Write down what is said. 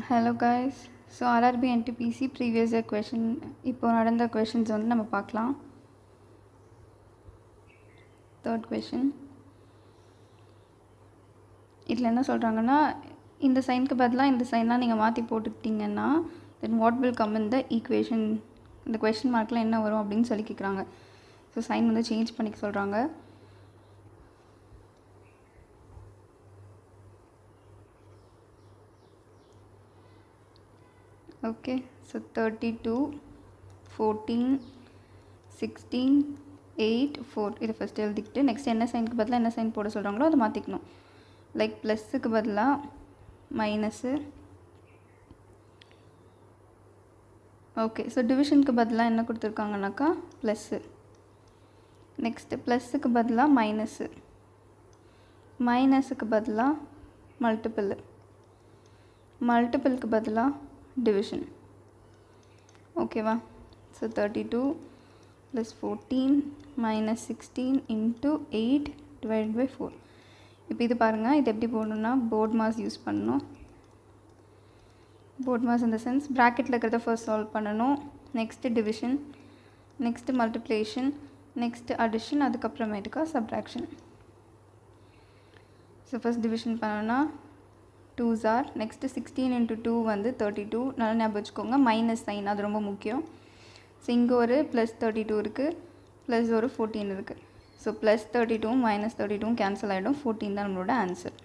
Hello guys. So RRB NTPC previous year question இப்போ நடந்த questions வந்து நம்ம பார்க்கலாம். Third question. இதில் என்ன சொல்கிறாங்கன்னா இந்த சைனுக்கு பதிலாக இந்த சைனாக நீங்கள் மாற்றி போட்டுக்கிட்டிங்கன்னா then what will come in the equation இந்த question மார்க்கில் என்ன வரும் அப்படின்னு சொல்லி கேட்குறாங்க. ஸோ சைன் வந்து சேஞ்ச் பண்ணிக்க சொல்கிறாங்க. ஓகே ஸோ 32 14 16 8 4 இதை ஃபஸ்ட்டு எழுதிக்கிட்டு நெக்ஸ்ட் என்ன சைனுக்கு பதிலாக என்ன சைன் போட சொல்கிறாங்களோ அதை மாற்றிக்கணும். லைக் ப்ளஸ்ஸுக்கு பதிலாக மைனஸு. ஓகே ஸோ டிவிஷனுக்கு பதிலாக என்ன கொடுத்துருக்காங்கனாக்கா ப்ளஸ்ஸு. நெக்ஸ்ட்டு ப்ளஸ்ஸுக்கு பதிலாக மைனஸு. மைனஸுக்கு பதிலாக மல்டிப்பிள். மல்டிப்பிளுக்கு பதிலாக டிவிஷன். ஓகேவா? ஸோ 32 + 14 - 16 × 8 / 4. இப்போ இது பாருங்கள், இது எப்படி போடணுன்னா போர்ட் மாஸ் யூஸ் பண்ணணும். போர்ட் மாஸ் இந்த சென்ஸ் ப்ராக்கெட்டில் இருக்கிறத ஃபர்ஸ்ட் சால்வ் பண்ணணும். Next division, next multiplication, next addition, அதுக்கப்புறமேட்டுக்கா சப்ட்ராக்ஷன். ஸோ ஃபர்ஸ்ட் டிவிஷன் பண்ணோன்னா 2s are நெக்ஸ்ட்டு 16 × 2 வந்து 32. நல்லா ஞாபகம் வச்சுக்கோங்க, மைனஸ் சைன் அது ரொம்ப முக்கியம். ஸோ இங்கே ஒரு +32 இருக்குது, ப்ளஸ் ஒரு 14 இருக்குது. ஸோ +32 - 32 கேன்சல் ஆகிடும். 14 தான் நம்மளோட ஆன்சர்.